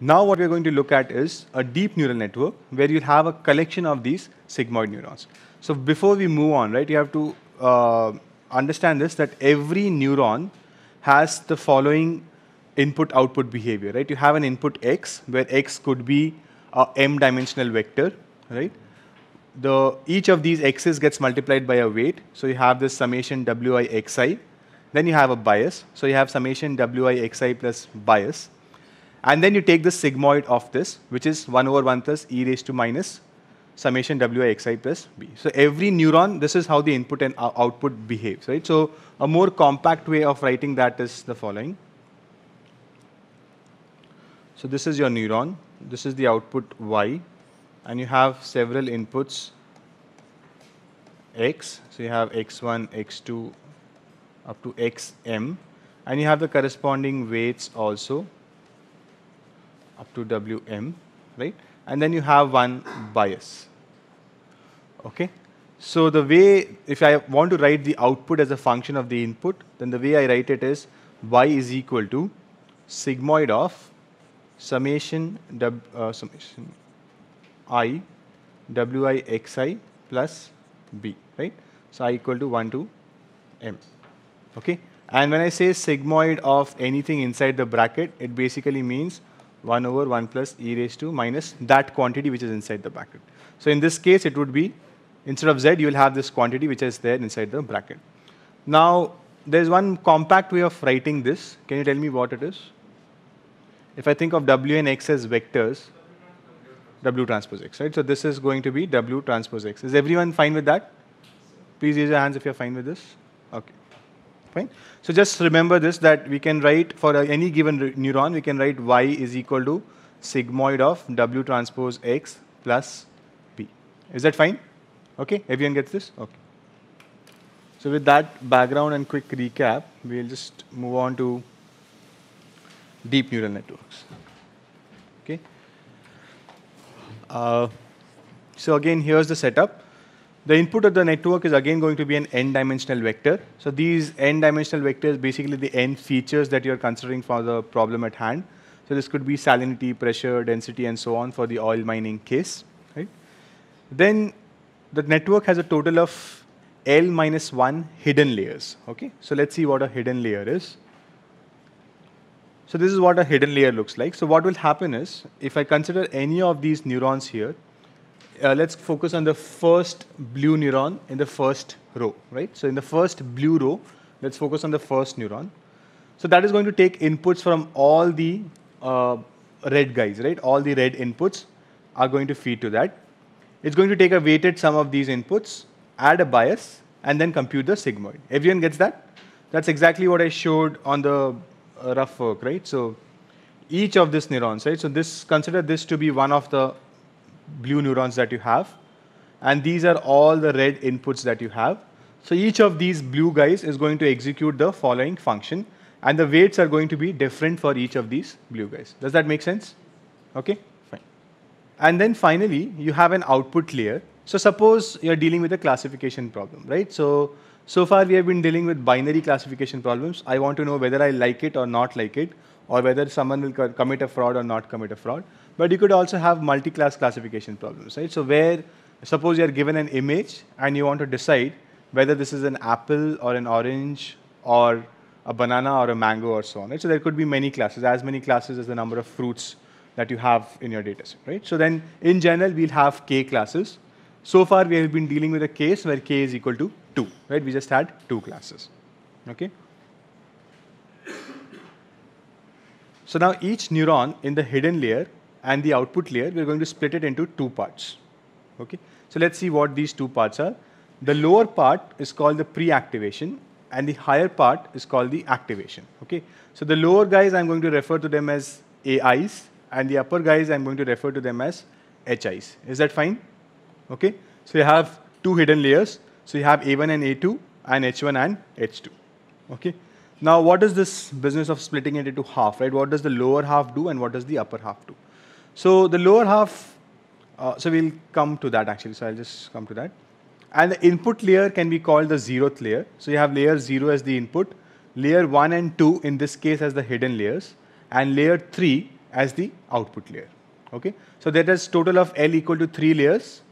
Now what we're going to look at is a deep neural network where you have a collection of these sigmoid neurons. So before we move on, right, you have to understand this, that every neuron has the following input-output behavior, right? You have an input x, where x could be a m-dimensional vector, right? Each of these x's gets multiplied by a weight, so you have this summation wi xi. Then you have a bias, so you have summation wi xi plus bias. And then you take the sigmoid of this, which is 1 over 1 plus e raised to minus summation wi xi plus b. So every neuron, this is how the input and output behaves, right? So a more compact way of writing that is the following. So this is your neuron, this is the output y, and you have several inputs x. So you have x1, x2, up to xm, and you have the corresponding weights also up to wm, right? And then you have one bias. Okay? So the way, if I want to write the output as a function of the input, then the way I write it is y is equal to sigmoid of summation I wi xi plus b, right? So I equal to 1 to m. Okay? And when I say sigmoid of anything inside the bracket, it basically means 1 over 1 plus e raised to minus that quantity which is inside the bracket. So in this case, it would be, instead of z, you will have this quantity which is there inside the bracket. Now, there's one compact way of writing this. Can you tell me what it is? If I think of w and x as vectors, w transpose x, right? So this is going to be w transpose x. Is everyone fine with that? Please raise your hands if you're fine with this. Okay. Fine. So just remember this, that we can write for any given neuron, we can write y is equal to sigmoid of w transpose x plus b. Is that fine? Okay, everyone gets this? Okay. So with that background and quick recap, we'll just move on to deep neural networks. Okay. So again, here's the setup. The input of the network is again going to be an n-dimensional vector. So these n-dimensional vectors, basically the n features that you're considering for the problem at hand. So this could be salinity, pressure, density, and so on for the oil mining case. Right? Then the network has a total of L minus 1 hidden layers. Okay? So let's see what a hidden layer is. So this is what a hidden layer looks like. So what will happen is, if I consider any of these neurons here, let's focus on the first blue neuron in the first row, right? So in the first blue row, let's focus on the first neuron. So that is going to take inputs from all the red guys, right? All the red inputs are going to feed to that. It's going to take a weighted sum of these inputs, add a bias, and then compute the sigmoid. Everyone gets that? That's exactly what I showed on the rough work, right? So each of these neurons, right? So consider this to be one of the blue neurons that you have, and these are all the red inputs that you have. So each of these blue guys is going to execute the following function, and the weights are going to be different for each of these blue guys. Does that make sense? Okay, fine. And then finally, you have an output layer. So suppose you're dealing with a classification problem, right? So far we have been dealing with binary classification problems. I want to know whether I like it or not like it, or whether someone will commit a fraud or not commit a fraud. But you could also have multi-class classification problems, right? So where, suppose you are given an image and you want to decide whether this is an apple or an orange or a banana or a mango or so on, right? So there could be many classes, as many classes as the number of fruits that you have in your data set, right? So then, in general, we'll have k classes. So far, we have been dealing with a case where k is equal to 2, right? We just had 2 classes, okay? So now each neuron in the hidden layer and the output layer, we're going to split it into 2 parts. Okay? So let's see what these 2 parts are. The lower part is called the pre-activation, and the higher part is called the activation. Okay? So the lower guys, I'm going to refer to them as AIs, and the upper guys, I'm going to refer to them as HIs. Is that fine? Okay? So you have 2 hidden layers. So you have A1 and A2, and H1 and H2. Okay? Now, what is this business of splitting it into half, right? What does the lower half do, and what does the upper half do? So the lower half, so we'll come to that actually, so I'll just come to that. And the input layer can be called the 0th layer. So you have layer 0 as the input, layer 1 and 2 in this case as the hidden layers, and layer 3 as the output layer. Okay, so that is total of L equal to 3 layers.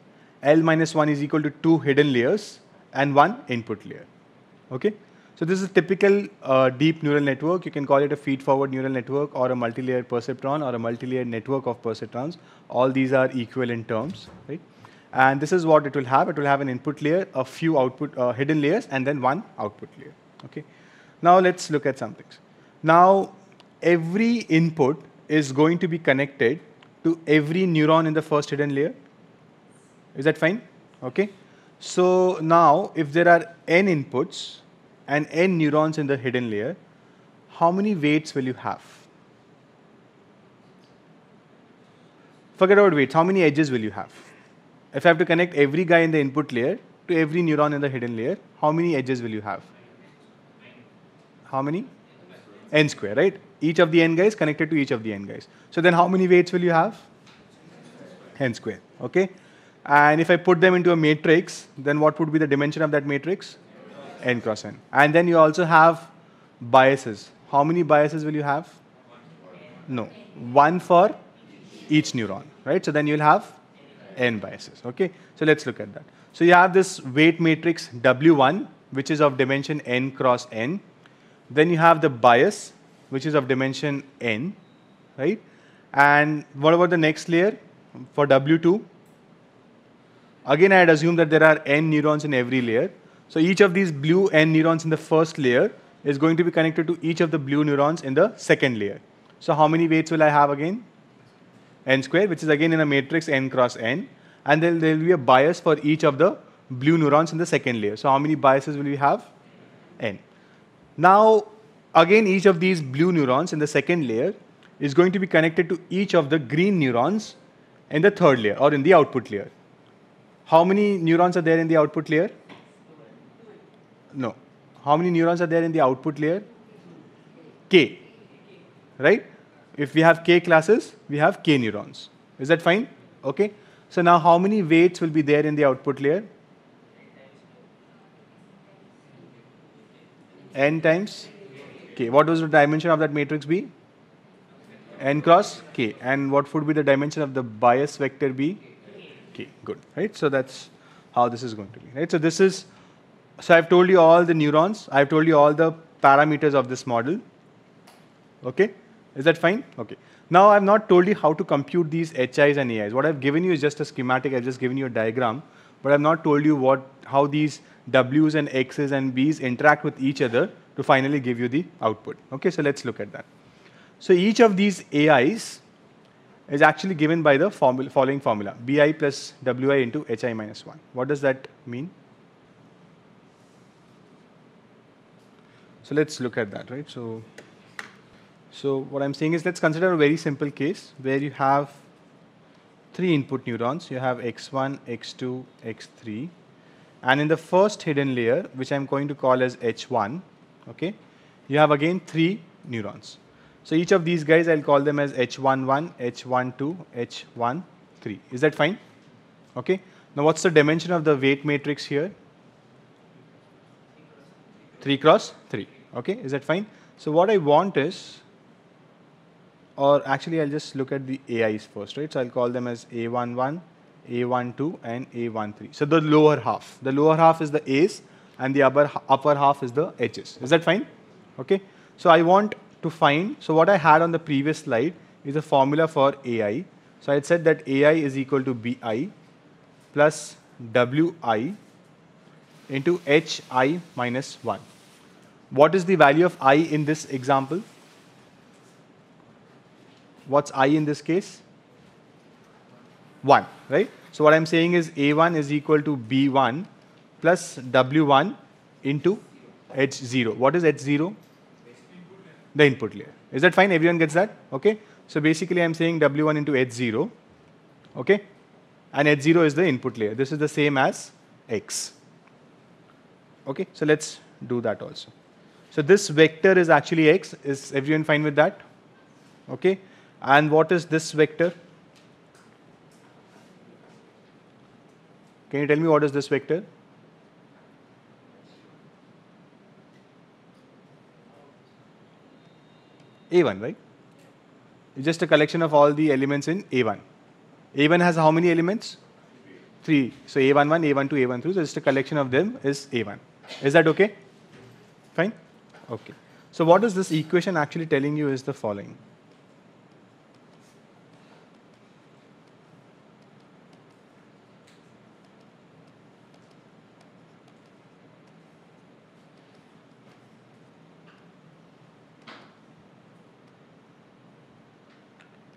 L minus 1 is equal to 2 hidden layers and 1 input layer. Okay, so this is a typical deep neural network. You can call it a feed-forward neural network or a multi-layer perceptron or a multi-layer network of perceptrons. All these are equivalent terms, right? And this is what it will have. It will have an input layer, a few output hidden layers, and then one output layer. Okay. Now let's look at some things. Now every input is going to be connected to every neuron in the first hidden layer. Is that fine? Okay. So now if there are n inputs and n neurons in the hidden layer, how many weights will you have? Forget about weights. How many edges will you have? If I have to connect every guy in the input layer to every neuron in the hidden layer, how many edges will you have? How many? N square, right? Each of the n guys connected to each of the n guys. So then how many weights will you have? N square, okay? And if I put them into a matrix, then what would be the dimension of that matrix? N cross n. And then you also have biases. How many biases will you have? No, one for each neuron, right? So then you'll have n biases, okay? So let's look at that. So you have this weight matrix W1, which is of dimension n cross n. Then you have the bias, which is of dimension n, right? And what about the next layer for W2? Again, I had assumed that there are n neurons in every layer. So each of these blue n neurons in the first layer is going to be connected to each of the blue neurons in the second layer. So how many weights will I have again? N square, which is again in a matrix n cross n. And then there will be a bias for each of the blue neurons in the second layer. So how many biases will we have? N. Now, again, each of these blue neurons in the second layer is going to be connected to each of the green neurons in the third layer or in the output layer. How many neurons are there in the output layer? No. How many neurons are there in the output layer? K, right? If we have K classes, we have K neurons. Is that fine? Okay. So now how many weights will be there in the output layer? N times K. What was the dimension of that matrix be? N cross K. And what would be the dimension of the bias vector be? K. Good, right? So that's how this is going to be, right? So this is, so I've told you all the neurons. I've told you all the parameters of this model. Okay? Is that fine? Okay. Now I've not told you how to compute these HIs and AIs. What I've given you is just a schematic. I've just given you a diagram, but I've not told you how these W's and X's and B's interact with each other to finally give you the output. Okay, so let's look at that. So each of these AIs is actually given by the following formula: BI plus WI into HI minus 1. What does that mean? So let's look at that, right? So what I'm saying is, let's consider a very simple case where you have 3 input neurons. You have X1, X2, X3. And in the first hidden layer, which I'm going to call as H1, okay, you have again 3 neurons. So each of these guys, I'll call them as H11, H12, H13. Is that fine? Okay. Now what's the dimension of the weight matrix here? 3 cross 3. Okay, is that fine? So what I want is, or actually I'll just look at the AIs first, right? So I'll call them as A11, A12, and A13. So the lower half. The lower half is the A's and the upper half is the H's. Is that fine? Okay. So I want to find, so what I had on the previous slide is a formula for AI. So I had said that AI is equal to BI plus WI into HI minus 1. What is the value of I in this example? What's I in this case? 1, right? So what I'm saying is A1 is equal to B1 plus W1 into H0. What is H0? The input layer. Is that fine? Everyone gets that? Okay. So basically I'm saying W1 into H0. Okay. And H0 is the input layer. This is the same as X. Okay. So let's do that also. So this vector is actually X. Is everyone fine with that? Okay. And what is this vector? Can you tell me what is this vector? A1, right? It's just a collection of all the elements in A1. A1 has how many elements? 3. So A11, A12, A13. So just a collection of them is A1. Is that okay? Fine? Okay. So what is this equation actually telling you is the following.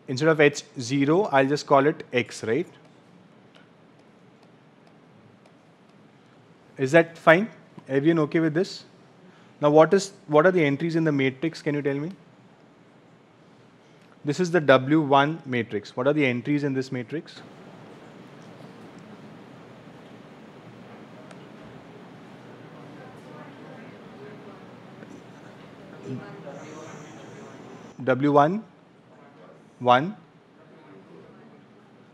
Instead of h0, I'll just call it x, right? Is that fine? Everyone okay with this? Now what are the entries in the matrix? Can you tell me? This is the W1 matrix. What are the entries in this matrix? W1, 1.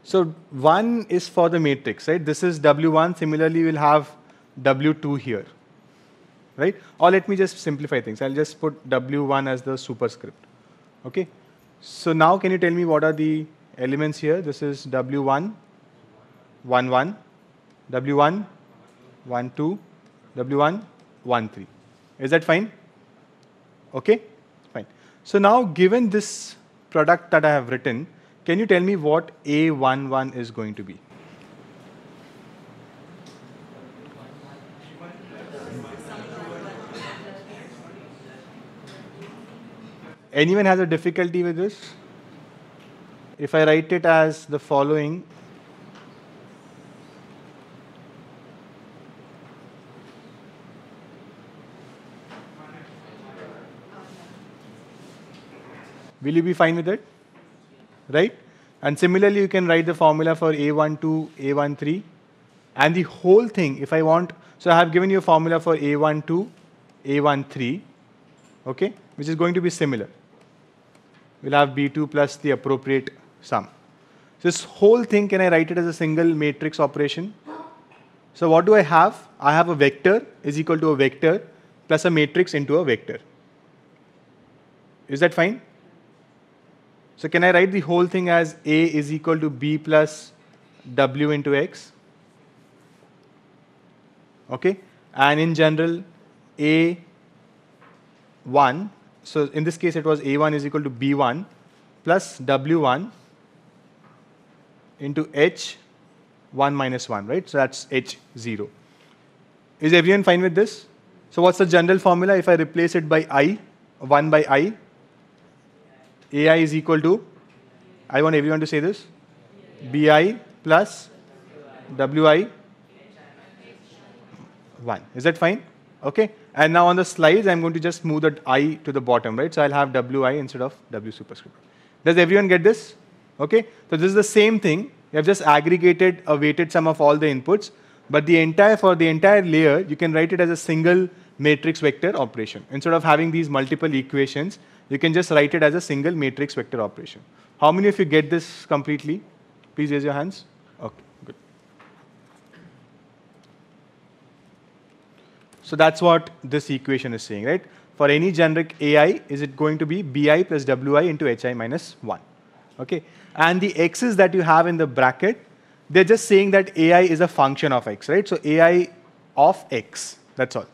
So 1 is for the matrix, right? This is W1. Similarly, we'll have W2 here, right? Or let me just simplify things. I'll just put W1 as the superscript, okay? So now can you tell me what are the elements here? This is W1, 1, 1, W1, 1, 2, W1, 1, 3. Is that fine? Okay, fine. So now given this product that I have written, can you tell me what A11 is going to be? Anyone has a difficulty with this? If I write it as the following, will you be fine with it? Right? And similarly, you can write the formula for A12, A13, and the whole thing, if I want, so I have given you a formula for A12, A13, okay, which is going to be similar. We'll have B2 plus the appropriate sum. So this whole thing, can I write it as a single matrix operation? So what do I have? I have a vector is equal to a vector plus a matrix into a vector. Is that fine? So can I write the whole thing as A is equal to B plus W into X? Okay. And in general, A1, so in this case it was A1 is equal to B1 plus W1 into H1 minus 1, right? So that's H0. Is everyone fine with this? So what's the general formula if I replace it by I, 1 by I? AI is equal to, I want everyone to say this, BI plus WI 1. Is that fine? Okay. And now on the slides, I'm going to just move that I to the bottom, right? So I'll have WI instead of W superscript. Does everyone get this? Okay. So this is the same thing. You have just aggregated a weighted sum of all the inputs, but for the entire layer, you can write it as a single matrix vector operation. Instead of having these multiple equations, you can just write it as a single matrix vector operation. How many of you get this completely? Please raise your hands. Okay, good. So that's what this equation is saying, right? For any generic AI, is it going to be BI plus WI into HI minus 1? Okay. And the x's that you have in the bracket, they're just saying that AI is a function of x, right? So AI of x, that's all.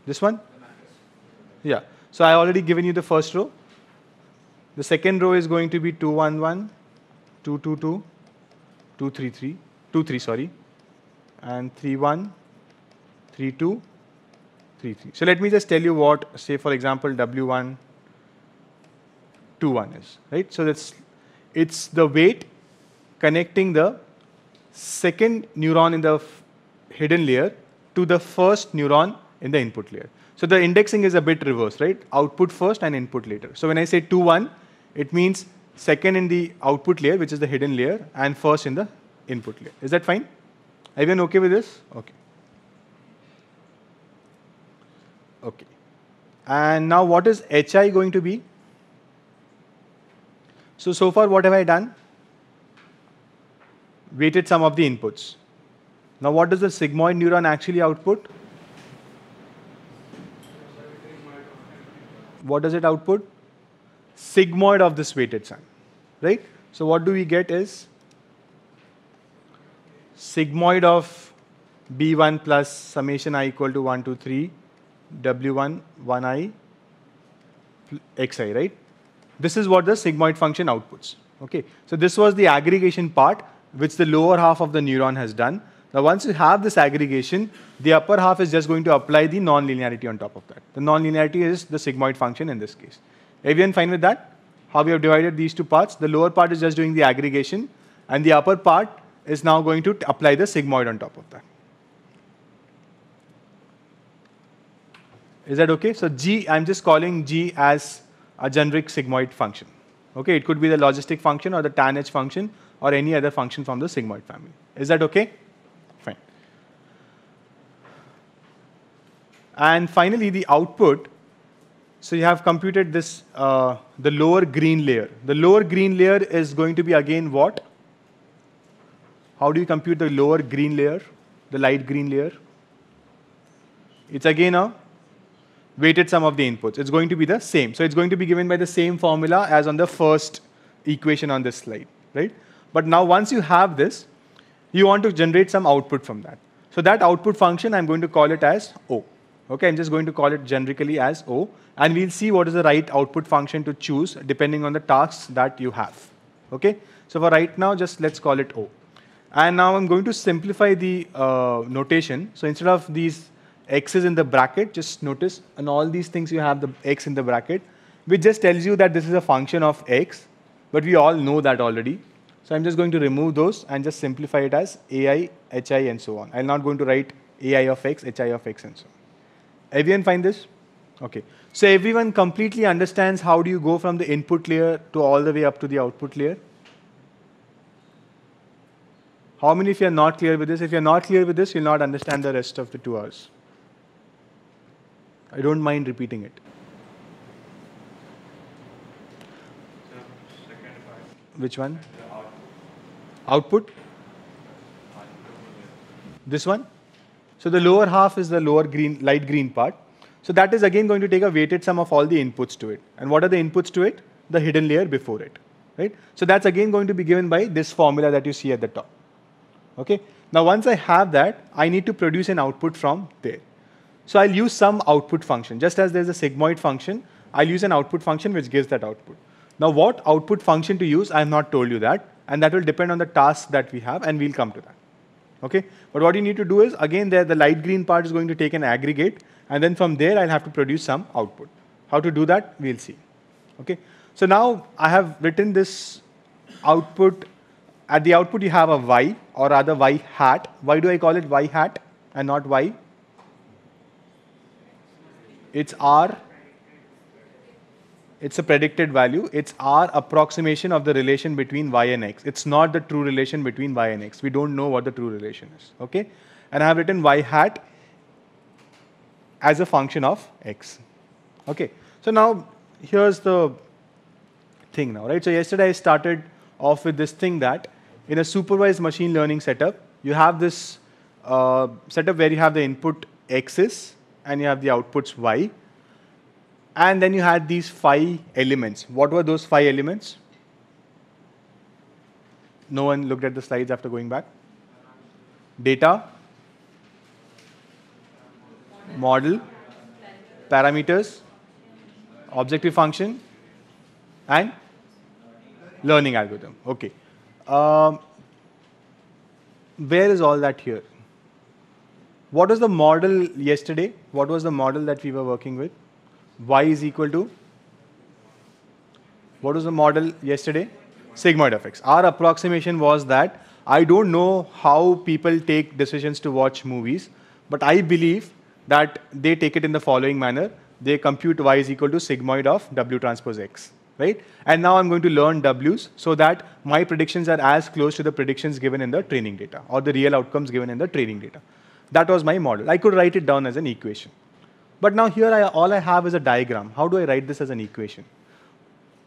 This one? Yeah. So I already given you the first row. The second row is going to be 2, 1, 1, 2, 2, 2, 2, 3, 3, 2, 3, sorry, and 3, 1, 3, 2, 3, 3. So let me just tell you what, say for example, W1, 2, 1 is, right? So it's the weight connecting the second neuron in the hidden layer to the first neuron in the input layer. So the indexing is a bit reversed, right? Output first and input later. So when I say 2, 1, it means second in the output layer, which is the hidden layer, and first in the input layer. Is that fine? Everyone okay with this? Okay. Okay. And now what is HI going to be? So far what have I done? Weighted sum of the inputs. Now what does the sigmoid neuron actually output? what does it output? Sigmoid of this weighted sum, right? So what do we get is sigmoid of B1 plus summation I equal to 1 to 3 W1 1I xi, right? This is what the sigmoid function outputs. Okay, so this was the aggregation part which the lower half of the neuron has done. Now once you have this aggregation, the upper half is just going to apply the non-linearity on top of that. The non-linearity is the sigmoid function in this case. Everyone fine with that? How we have divided these two parts? The lower part is just doing the aggregation, and the upper part is now going to apply the sigmoid on top of that. Is that okay? So G, I'm just calling G as a generic sigmoid function. Okay, it could be the logistic function or the tan H function or any other function from the sigmoid family. Is that okay? Fine. And finally, the output. So you have computed this, the lower green layer. The lower green layer is going to be again what? How do you compute the lower green layer, the light green layer? It's again a weighted sum of the inputs. It's going to be the same. So it's going to be given by the same formula as on the first equation on this slide, right? But now once you have this, you want to generate some output from that. So that output function, I'm going to call it as O. Okay, I'm just going to call it generically as O, and we'll see what is the right output function to choose depending on the tasks that you have. Okay, so for right now, just let's call it O. And now I'm going to simplify the notation. So instead of these x's in the bracket, just notice on all these things you have the x in the bracket, which just tells you that this is a function of x, but we all know that already. So I'm just going to remove those and just simplify it as ai, hi, and so on. I'm not going to write ai of x, hi of x, and so on. Everyone find this? Okay. So everyone completely understands how do you go from the input layer to all the way up to the output layer? How many of you are not clear with this? If you're not clear with this, you'll not understand the rest of the 2 hours. I don't mind repeating it. Which one? Output? This one? So the lower half is the lower green, light green part. So that is again going to take a weighted sum of all the inputs to it. And what are the inputs to it? The hidden layer before it, right? So that's again going to be given by this formula that you see at the top. Okay. Now once I have that, I need to produce an output from there. So I'll use some output function. Just as there's a sigmoid function, I'll use an output function which gives that output. Now what output function to use, I have not told you that. And that will depend on the task that we have, and we'll come to that. Okay? But what you need to do is, again, there the light green part is going to take an aggregate, and then from there I'll have to produce some output. How to do that, we'll see. Okay? So now I have written this output. At the output you have a y, or rather y hat. Why do I call it y hat and not y? It's r. It's a predicted value. It's our approximation of the relation between y and x. It's not the true relation between y and x. We don't know what the true relation is. Okay? And I have written y hat as a function of x. Okay? So now, here's the thing now, right? So yesterday I started off with this thing that in a supervised machine learning setup, you have this setup where you have the input x's and you have the outputs y. And then you had these 5 elements. What were those 5 elements? No one looked at the slides after going back? Data, model, parameters, objective function, and learning algorithm. Okay. Where is all that here? What was the model yesterday? What was the model that we were working with? Y is equal to, what was the model yesterday? Sigmoid of x. Our approximation was that I don't know how people take decisions to watch movies, but I believe that they take it in the following manner. They compute y is equal to sigmoid of w transpose x, right? And now I'm going to learn w's so that my predictions are as close to the predictions given in the training data or the real outcomes given in the training data. That was my model. I could write it down as an equation. But now here all I have is a diagram. How do I write this as an equation?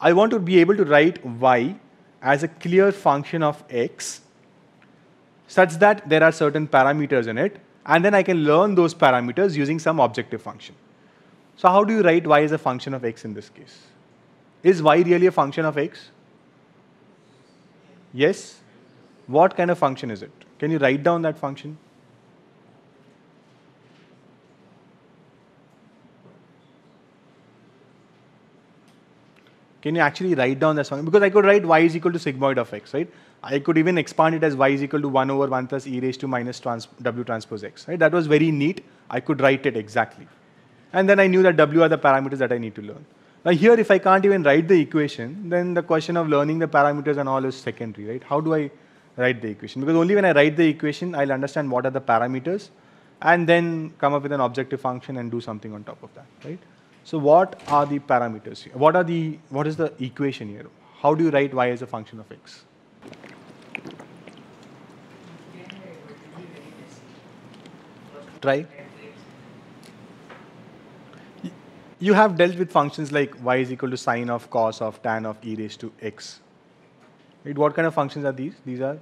I want to be able to write y as a clear function of x such that there are certain parameters in it, and then I can learn those parameters using some objective function. So how do you write y as a function of x in this case? Is y really a function of x? Yes? What kind of function is it? Can you write down that function? Can you actually write down this function? Because I could write y is equal to sigmoid of x, right? I could even expand it as y is equal to 1 over 1 plus e raised to minus w transpose x, right? That was very neat. I could write it exactly. And then I knew that w are the parameters that I need to learn. Now here, if I can't even write the equation, then the question of learning the parameters and all is secondary, right? How do I write the equation? Because only when I write the equation, I'll understand what are the parameters and then come up with an objective function and do something on top of that, right? So what are the parameters here? What is the equation here? How do you write y as a function of x? Try. You have dealt with functions like y is equal to sine of, cos of, tan of, e raised to x. Right? What kind of functions are these? These are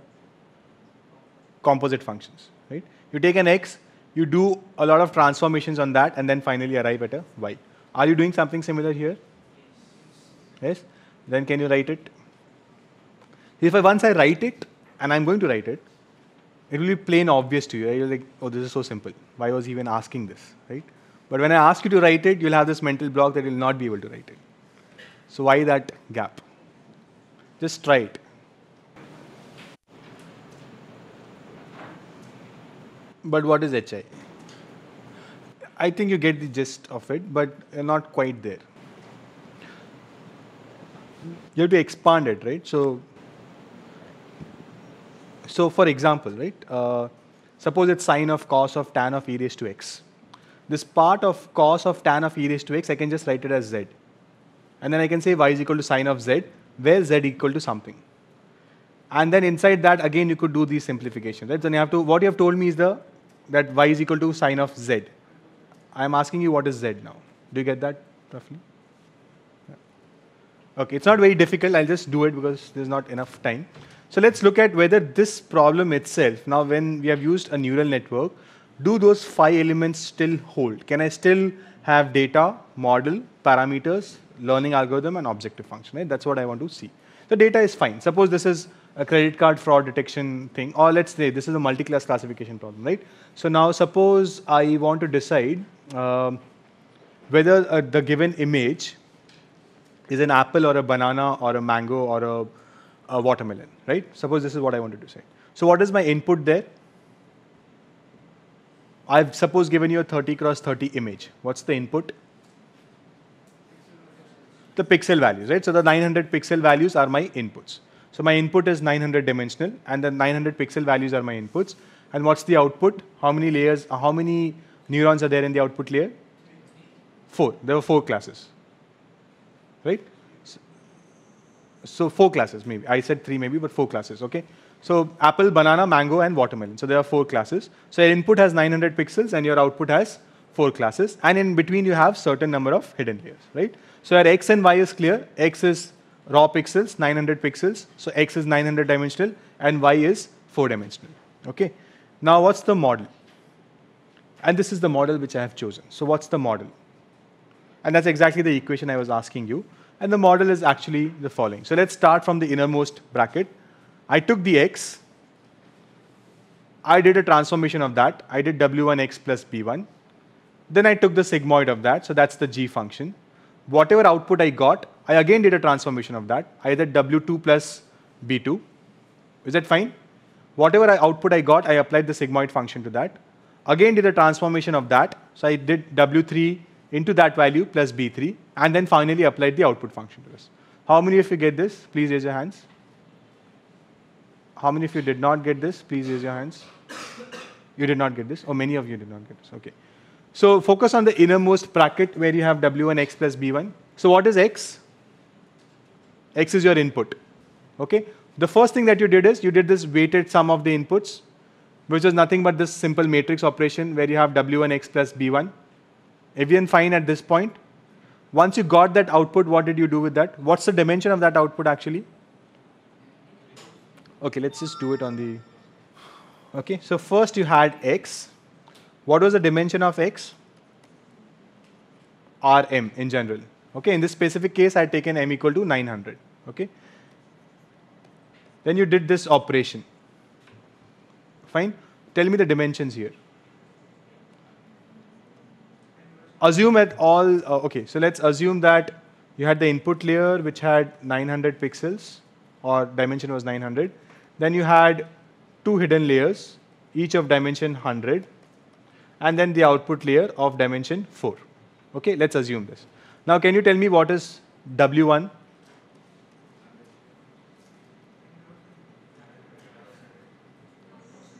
composite functions. Right? You take an x, you do a lot of transformations on that, and then finally arrive at a y. Are you doing something similar here? Yes? Then can you write it? Once I write it, and I'm going to write it, it will be plain obvious to you. Right? You're like, oh, this is so simple. Why was he even asking this? Right? But when I ask you to write it, you'll have this mental block that you'll not be able to write it. So why that gap? Just try it. But what is HI? I think you get the gist of it, but you're not quite there. You have to expand it, right? So for example, right? Suppose it's sine of, cos of, tan of, e raised to x. This part of cos of tan of e raised to x, I can just write it as z. And then I can say y is equal to sine of z, where z equal to something. And then inside that, again, you could do these simplifications, right? Then you have to, what you have told me is that y is equal to sine of z. I am asking you what is z now. Do you get that roughly? Yeah. Okay, it's not very difficult. I'll just do it because there's not enough time. So let's look at whether this problem itself, now when we have used a neural network, do those 5 elements still hold? Can I still have data, model, parameters, learning algorithm, and objective function? Right? That's what I want to see. The data is fine. Suppose this is a credit card fraud detection thing, or let's say this is a multi-class classification problem, right? So now suppose I want to decide whether the given image is an apple or a banana or a mango or a watermelon, right? Suppose this is what I want to decide. So what is my input there? I've suppose given you a 30 cross 30 image. What's the input? The pixel values, right? So the 900 pixel values are my inputs. So my input is 900 dimensional, and the 900 pixel values are my inputs. And what's the output? How many layers, how many neurons are there in the output layer? 4. There were 4 classes, right? So 4 classes maybe. I said 3 maybe, but 4 classes, okay? So apple, banana, mango, and watermelon. So there are 4 classes. So your input has 900 pixels and your output has 4 classes. And in between you have certain number of hidden layers, right? So your x and y is clear. X is raw pixels, 900 pixels. So x is 900 dimensional and y is 4 dimensional, okay? Now what's the model? And this is the model which I have chosen. So what's the model? And that's exactly the equation I was asking you. And the model is actually the following. So let's start from the innermost bracket. I took the x, I did a transformation of that. I did w1x plus b1. Then I took the sigmoid of that, so that's the g function. Whatever output I got, I again did a transformation of that. I did w2 plus b2. Is that fine? Whatever output I got, I applied the sigmoid function to that. Again did a transformation of that. So I did w3 into that value plus b3, and then finally applied the output function to this. How many of you get this? Please raise your hands. How many of you did not get this? Please raise your hands. You did not get this? Or many of you did not get this? Okay. So focus on the innermost bracket where you have w1x plus b1. So what is x? X is your input. Okay. The first thing that you did is you did this weighted sum of the inputs, which is nothing but this simple matrix operation where you have w1x plus b1. Everyone fine at this point? Once you got that output, what did you do with that? What's the dimension of that output actually? Okay, let's just do it on the... Okay, so first you had x. What was the dimension of x? Rm in general. Okay, in this specific case, I had taken m equal to 900. Okay. Then you did this operation. Fine. Tell me the dimensions here. Assume at all, okay, so let's assume that you had the input layer which had 900 pixels, or dimension was 900. Then you had two hidden layers, each of dimension 100, and then the output layer of dimension 4. Okay, let's assume this. Now, can you tell me what is W1?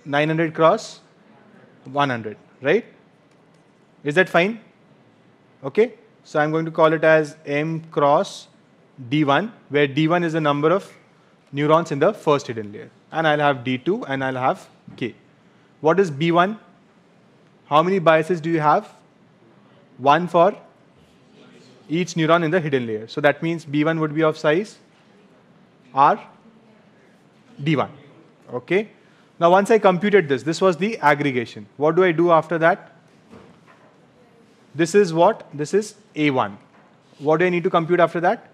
(900 cross 100), right? Is that fine? Okay, so I'm going to call it as M cross D1, where D1 is the number of neurons in the first hidden layer. And I'll have D2 and I'll have K. What is B1? How many biases do you have? One for each neuron in the hidden layer. So that means B1 would be of size R D1. Okay. Now once I computed this was the aggregation. What do I do after that? This is what? This is A1. What do I need to compute after that?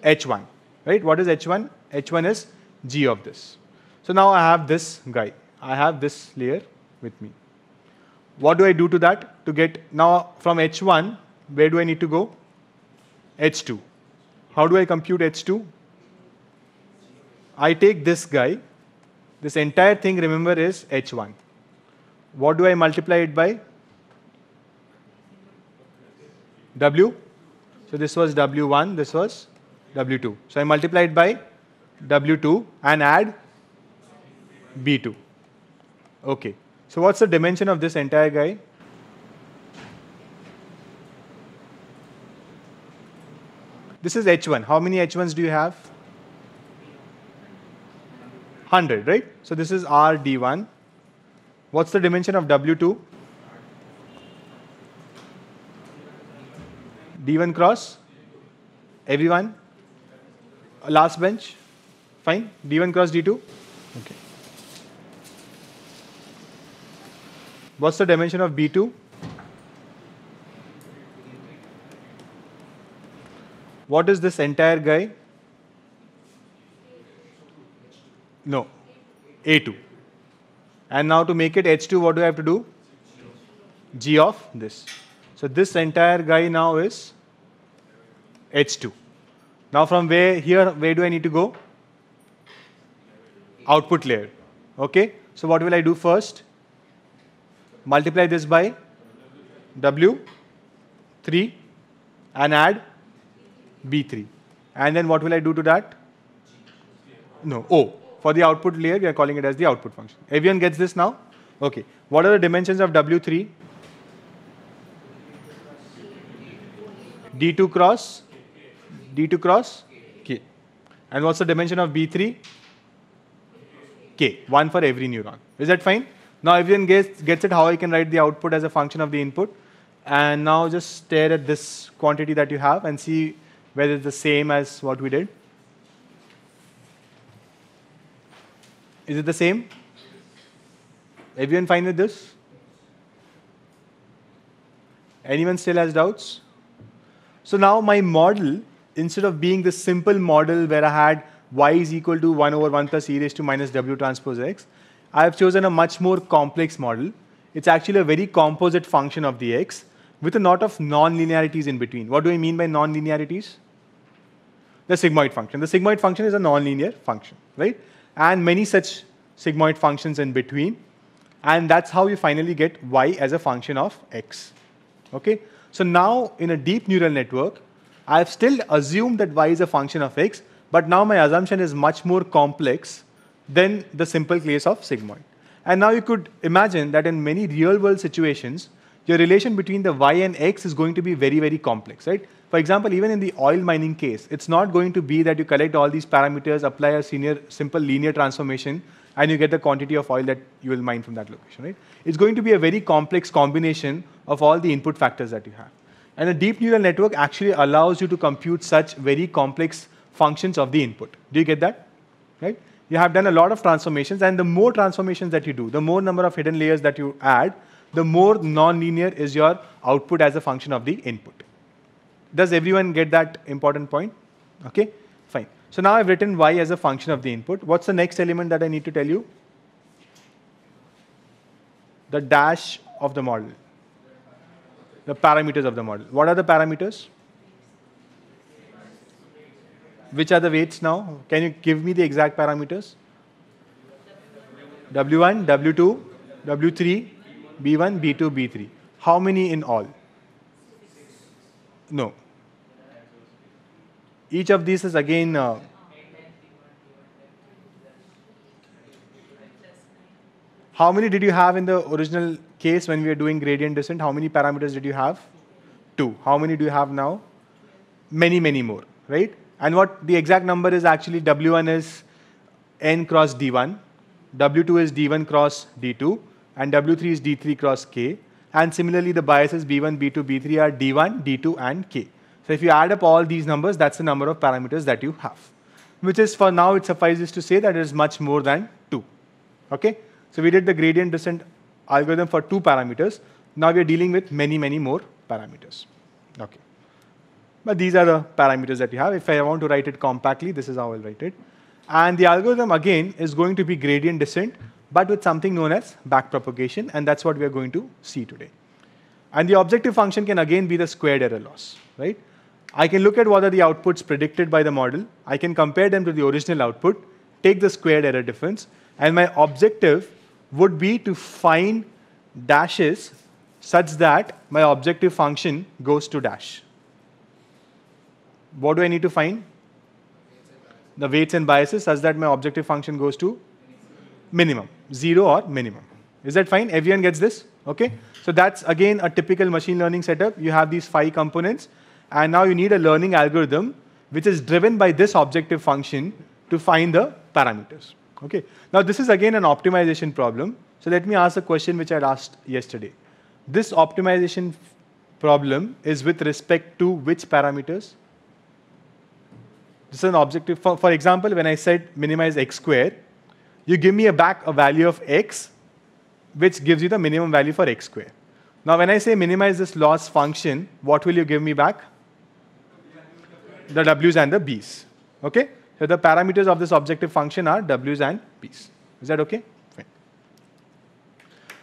H1. Right? What is H1? H1 is G of this. So now I have this guy. I have this layer with me. What do I do to that? To get now from H1, where do I need to go? H2. How do I compute H2? I take this guy. This entire thing, remember, is H1. What do I multiply it by? W. So this was W1, this was W2. So I multiply it by W2 and add B2. Okay. So what's the dimension of this entire guy? This is H1. How many H1s do you have? 100, right? So this is RD1. What's the dimension of W2? D1 cross? Everyone? Last bench? Fine. D1 cross D2? Okay. What's the dimension of B2? What is this entire guy? No, A2. And now to make it H2, what do I have to do? G of this. So this entire guy now is H2. Now from where do I need to go? Output layer. Okay. So what will I do first? Multiply this by W3 and add B3. And then what will I do to that? No, O. For the output layer, we are calling it as the output function. Everyone gets this now? Okay. What are the dimensions of W3? D2 cross K. And what's the dimension of B3? K. One for every neuron. Is that fine? Now everyone gets it how I can write the output as a function of the input. And now just stare at this quantity that you have and see whether it's the same as what we did. Is it the same? Everyone fine with this? Anyone still has doubts? So now my model, instead of being this simple model where I had y is equal to 1 over 1 plus e raised to minus w transpose x, I have chosen a much more complex model. It's actually a very composite function of the x with a lot of non-linearities in between. What do I mean by non-linearities? The sigmoid function. The sigmoid function is a non-linear function, right? And many such sigmoid functions in between. And that's how you finally get y as a function of x. Okay? So now in a deep neural network, I've still assumed that y is a function of x, but now my assumption is much more complex than the simple case of sigmoid. And now you could imagine that in many real-world situations, your relation between the y and x is going to be very, very complex, right? For example, even in the oil mining case, it's not going to be that you collect all these parameters, apply a simple linear transformation, and you get the quantity of oil that you will mine from that location, right? It's going to be a very complex combination of all the input factors that you have. And a deep neural network actually allows you to compute such very complex functions of the input. Do you get that? Right? You have done a lot of transformations, and the more transformations that you do, the more number of hidden layers that you add, the more non-linear is your output as a function of the input. Does everyone get that important point? Okay, fine. So now I've written y as a function of the input. What's the next element that I need to tell you? The dash of the model. The parameters of the model. What are the parameters? Which are the weights now? Can you give me the exact parameters? W1, W2, W3, B1, B2, B3. How many in all? No. Each of these is again how many did you have in the original case when we were doing gradient descent? How many parameters did you have? 2. How many do you have now? Many, many more, right? And what the exact number is actually W1 is n cross D1, W2 is D1 cross D2, and W3 is D3 cross K. And similarly, the biases B1, B2, B3 are D1, D2, and K. So if you add up all these numbers, that's the number of parameters that you have, which is for now, it suffices to say that it is much more than 2. Okay? So we did the gradient descent algorithm for 2 parameters. Now we are dealing with many, many more parameters. Okay. But these are the parameters that you have. If I want to write it compactly, this is how I'll write it. And the algorithm, again, is going to be gradient descent, but with something known as backpropagation, and that's what we are going to see today. And the objective function can again be the squared error loss, right? I can look at what are the outputs predicted by the model. I can compare them to the original output, take the squared error difference, and my objective would be to find dashes such that my objective function goes to dash. What do I need to find? The weights and biases such that my objective function goes to minimum, 0 or minimum. Is that fine? Everyone gets this? Okay. So that's again a typical machine learning setup. You have these 5 components, and now you need a learning algorithm which is driven by this objective function to find the parameters. Okay. Now this is again an optimization problem. So let me ask a question which I had asked yesterday. This optimization problem is with respect to which parameters? This is an objective. For example, when I said minimize x square, you give me back a value of x, which gives you the minimum value for x square. Now, when I say minimize this loss function, what will you give me back? The w's and the b's. Okay? So the parameters of this objective function are w's and b's. Is that okay? Fine.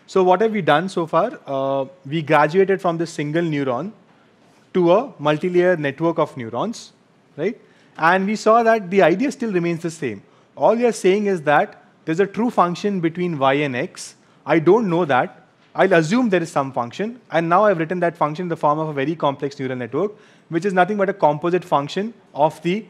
So what have we done so far? We graduated from this single neuron to a multi-layer network of neurons, right? And we saw that the idea still remains the same. All we are saying is that there's a true function between y and x. I don't know that. I'll assume there is some function. And now I've written that function in the form of a very complex neural network, which is nothing but a composite function of the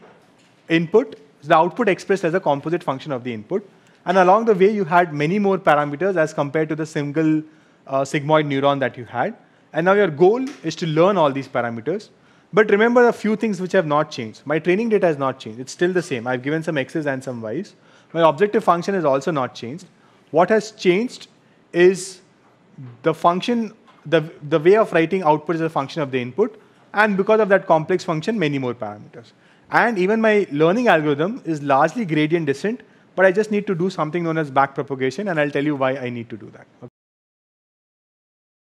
input, the output expressed as a composite function of the input. And along the way, you had many more parameters as compared to the single sigmoid neuron that you had. And now your goal is to learn all these parameters. But remember a few things which have not changed. My training data has not changed. It's still the same. I've given some x's and some y's. My objective function has also not changed. What has changed is the function, the way of writing output is a function of the input. And because of that complex function, many more parameters. And even my learning algorithm is largely gradient descent, but I just need to do something known as backpropagation, and I'll tell you why I need to do that. Okay?